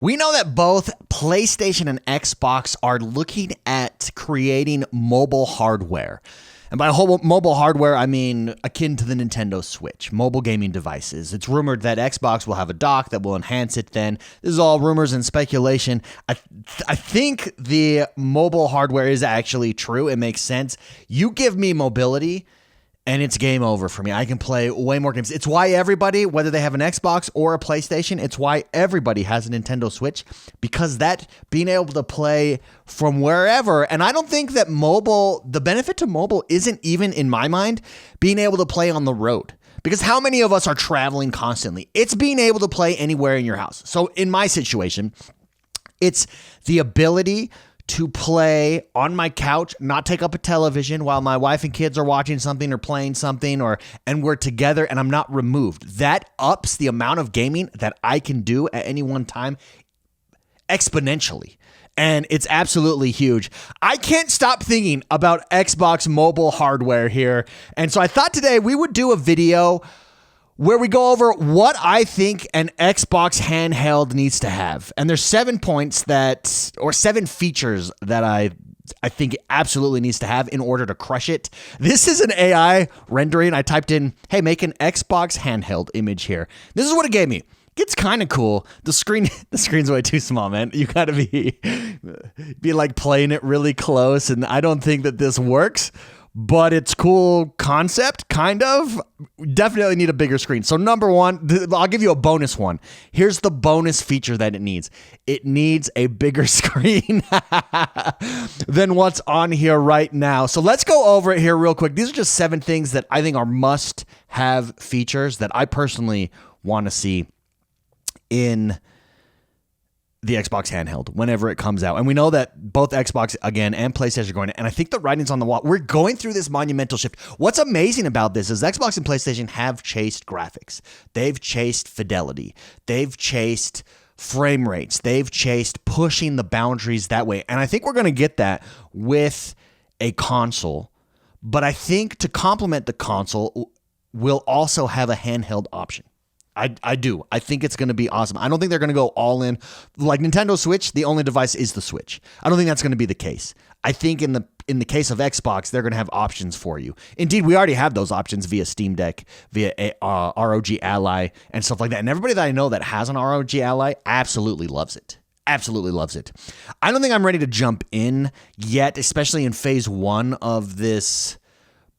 We know that both PlayStation and Xbox are looking at creating mobile hardware. And by mobile hardware, I mean akin to the Nintendo Switch, mobile gaming devices. It's rumored that Xbox will have a dock that will enhance it then. This is all rumors and speculation. I think the mobile hardware is actually true. It makes sense. You give me mobility, and it's game over for me. I can play way more games. It's why everybody, whether they have an Xbox or a PlayStation, it's why everybody has a Nintendo Switch, because that being able to play from wherever. And I don't think that mobile, the benefit to mobile isn't even, in my mind, being able to play on the road. Because how many of us are traveling constantly? It's being able to play anywhere in your house. So in my situation, it's the ability to play on my couch, not take up a television while my wife and kids are watching something or playing something, and we're together and I'm not removed. That ups the amount of gaming that I can do at any one time exponentially. And it's absolutely huge. I can't stop thinking about Xbox mobile hardware here. And so I thought today we would do a video where we go over what I think an Xbox handheld needs to have. And there's 7 features that I think it absolutely needs to have in order to crush it. This is an AI rendering. I typed in, hey, make an Xbox handheld image here. This is what it gave me. It's kind of cool. The screen's way too small, man. You gotta be like playing it really close, and I don't think that this works. But it's cool concept, kind of. Definitely need a bigger screen. So number one, I'll give you a bonus one. Here's the bonus feature that it needs. It needs a bigger screen than what's on here right now. So let's go over it here real quick. These are just 7 things that I think are must-have features that I personally want to see in the Xbox handheld whenever it comes out. And we know that both Xbox, again, and PlayStation are going to, and I think the writing's on the wall. We're going through this monumental shift. What's amazing about this is Xbox and PlayStation have chased graphics. They've chased fidelity. They've chased frame rates. They've chased pushing the boundaries that way. And I think we're going to get that with a console. But I think to complement the console, we'll also have a handheld option. I do. I think it's going to be awesome. I don't think they're going to go all in. Like Nintendo Switch, the only device is the Switch. I don't think that's going to be the case. I think in the case of Xbox, they're going to have options for you. Indeed, we already have those options via Steam Deck, via ROG Ally, and stuff like that. And everybody that I know that has an ROG Ally absolutely loves it. Absolutely loves it. I don't think I'm ready to jump in yet, especially in phase 1 of this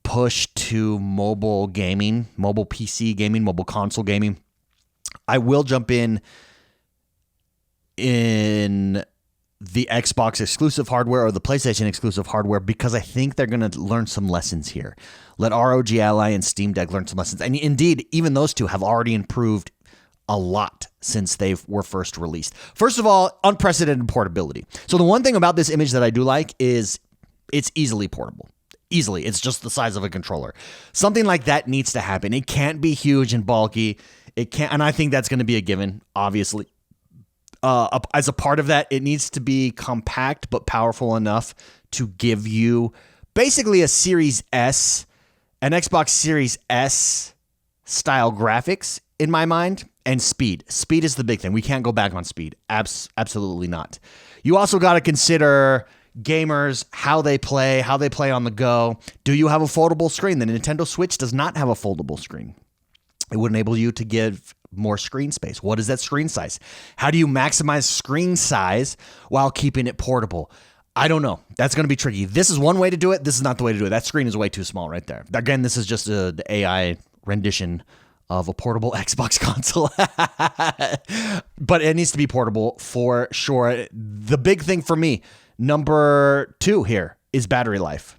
push to mobile gaming, mobile PC gaming, mobile console gaming. I will jump in the Xbox exclusive hardware or the PlayStation exclusive hardware because I think they're going to learn some lessons here. Let ROG Ally and Steam Deck learn some lessons. And indeed, even those two have already improved a lot since they were first released. First of all, unprecedented portability. So the one thing about this image that I do like is it's easily portable. Easily. It's just the size of a controller. Something like that needs to happen. It can't be huge and bulky. It can't, and I think that's going to be a given, obviously. As a part of that, it needs to be compact but powerful enough to give you basically a Series S, an Xbox Series S style graphics in my mind, and speed. Speed is the big thing. We can't go back on speed. Absolutely not. You also got to consider gamers, how they play on the go. Do you have a foldable screen? The Nintendo Switch does not have a foldable screen. It would enable you to give more screen space. What is that screen size? How do you maximize screen size while keeping it portable? I don't know. That's going to be tricky. This is one way to do it. This is not the way to do it. That screen is way too small right there. Again, this is just the AI rendition of a portable Xbox console. But it needs to be portable for sure. The big thing for me, number 2 here is battery life.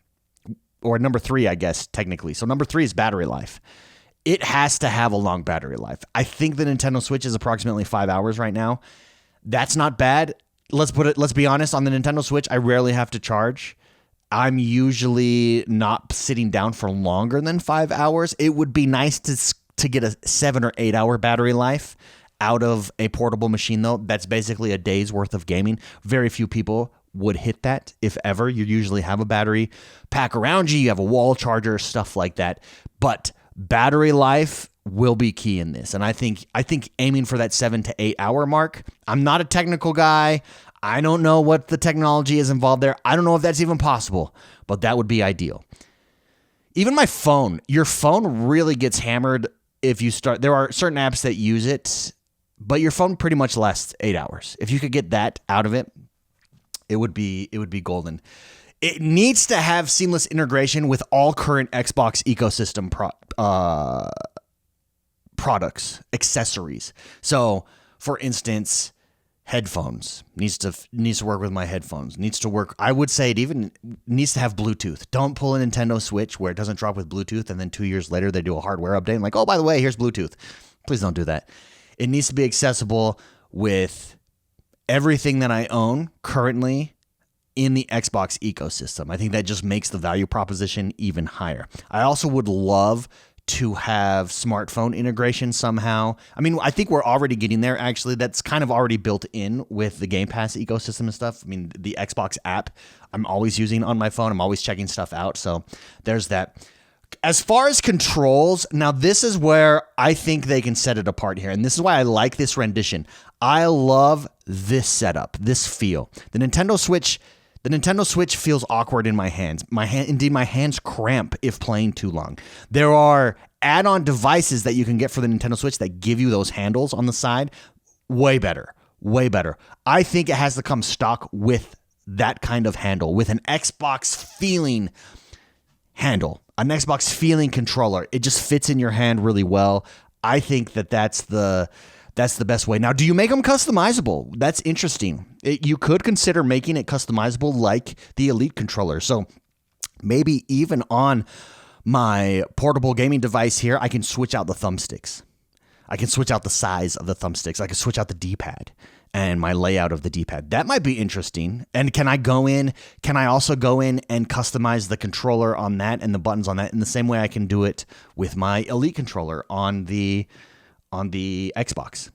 Or number 3, I guess, technically. So number 3 is battery life. It has to have a long battery life. I think the Nintendo Switch is approximately 5 hours right now. That's not bad. Let's be honest, on the Nintendo Switch, I rarely have to charge. I'm usually not sitting down for longer than 5 hours. It would be nice to get a 7 or 8 hour battery life out of a portable machine, though. That's basically a day's worth of gaming. Very few people would hit that, if ever. You usually have a battery pack around you. You have a wall charger, stuff like that. But battery life will be key in this. And I think aiming for that 7 to 8 hour mark. I'm not a technical guy. I don't know what the technology is involved there. I don't know if that's even possible, but that would be ideal. Even my phone, your phone really gets hammered if you start. There are certain apps that use it, but your phone pretty much lasts 8 hours. If you could get that out of it, it would be golden. It needs to have seamless integration with all current Xbox ecosystem products, accessories. So, for instance, headphones needs to work with my headphones. Needs to work. I would say it even needs to have Bluetooth. Don't pull a Nintendo Switch where it doesn't drop with Bluetooth, and then 2 years later they do a hardware update and like, oh, by the way, here's Bluetooth. Please don't do that. It needs to be accessible with everything that I own currently in the Xbox ecosystem. I think that just makes the value proposition even higher. I also would love to have smartphone integration somehow. I mean, I think we're already getting there, actually. That's kind of already built in with the Game Pass ecosystem and stuff. I mean, the Xbox app, I'm always using on my phone. I'm always checking stuff out. So there's that. As far as controls, now this is where I think they can set it apart here. And this is why I like this rendition. I love this setup, this feel. The Nintendo Switch feels awkward in my hands. My hands cramp if playing too long. There are add-on devices that you can get for the Nintendo Switch that give you those handles on the side. Way better. Way better. I think it has to come stock with that kind of handle, with an Xbox feeling handle, an Xbox feeling controller. It just fits in your hand really well. I think that's the best way. Now, do you make them customizable? That's interesting. You could consider making it customizable like the Elite controller. So maybe even on my portable gaming device here, I can switch out the thumbsticks. I can switch out the size of the thumbsticks. I can switch out the D-pad and my layout of the D-pad. That might be interesting. And can I also go in and customize the controller on that and the buttons on that in the same way I can do it with my Elite controller on the Xbox?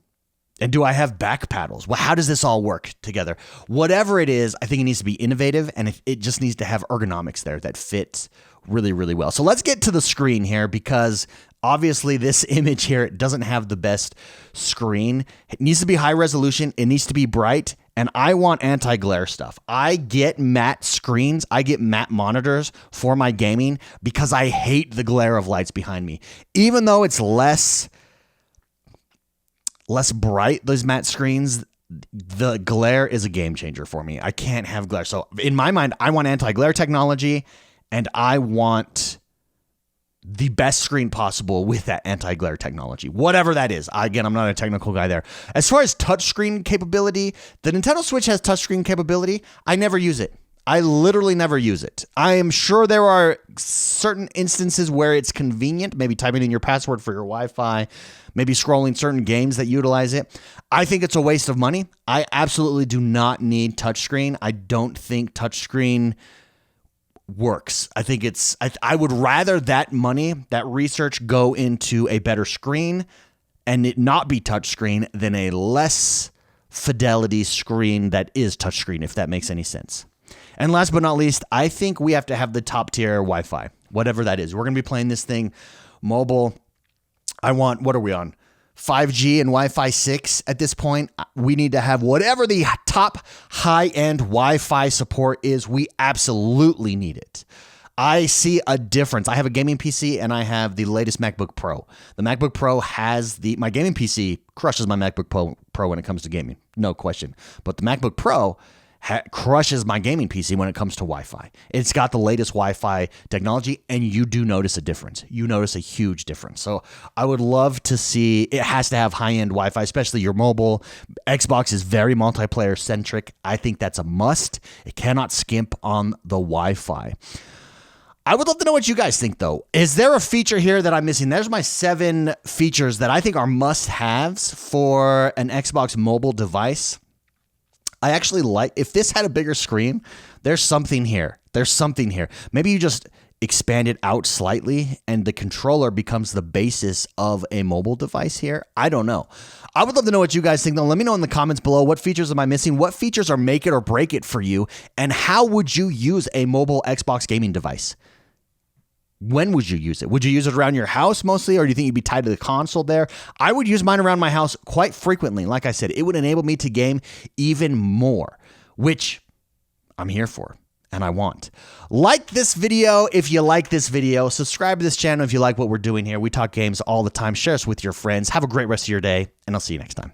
And do I have back paddles? Well, how does this all work together? Whatever it is, I think it needs to be innovative, and it just needs to have ergonomics there that fit really, really well. So let's get to the screen here, because obviously this image here doesn't have the best screen. It needs to be high resolution. It needs to be bright, and I want anti-glare stuff. I get matte screens. I get matte monitors for my gaming because I hate the glare of lights behind me. Even though it's less bright, those matte screens, the glare is a game changer for me. I can't have glare. So in my mind, I want anti-glare technology, and I want the best screen possible with that anti-glare technology, whatever that is. Again, I'm not a technical guy there. As far as touchscreen capability, the Nintendo Switch has touchscreen capability. I never use it. I literally never use it. I am sure there are certain instances where it's convenient, maybe typing in your password for your Wi-Fi, maybe scrolling certain games that utilize it. I think it's a waste of money. I absolutely do not need touchscreen. I don't think touchscreen works. I think I would rather that money, that research go into a better screen and it not be touchscreen than a less fidelity screen that is touchscreen, if that makes any sense. And last but not least, I think we have to have the top tier Wi-Fi, whatever that is. We're going to be playing this thing mobile. What are we on? 5G and Wi-Fi 6 at this point. We need to have whatever the top high-end Wi-Fi support is. We absolutely need it. I see a difference. I have a gaming PC and I have the latest MacBook Pro. The MacBook Pro has my gaming PC crushes my MacBook Pro when it comes to gaming, no question. But the MacBook Pro crushes my gaming PC when it comes to Wi-Fi. It's got the latest Wi-Fi technology, and you do notice a difference. You notice a huge difference. So I would love to see, it has to have high-end Wi-Fi, especially your mobile. Xbox is very multiplayer centric. I think that's a must. It cannot skimp on the Wi-Fi. I would love to know what you guys think, though. Is there a feature here that I'm missing? There's my 7 features that I think are must-haves for an Xbox mobile device. I actually like, if this had a bigger screen, there's something here. Maybe you just expand it out slightly and the controller becomes the basis of a mobile device here. I don't know. I would love to know what you guys think, though. Let me know in the comments below. What features am I missing? What features are make it or break it for you? And how would you use a mobile Xbox gaming device? when would you use it? Would you use it around your house mostly, or do you think you'd be tied to the console there? I would use mine around my house quite frequently. Like I said, it would enable me to game even more, which I'm here for and I want. Like this video if you like this video. Subscribe to this channel if you like what we're doing here. We talk games all the time. Share us with your friends. Have a great rest of your day, and I'll see you next time.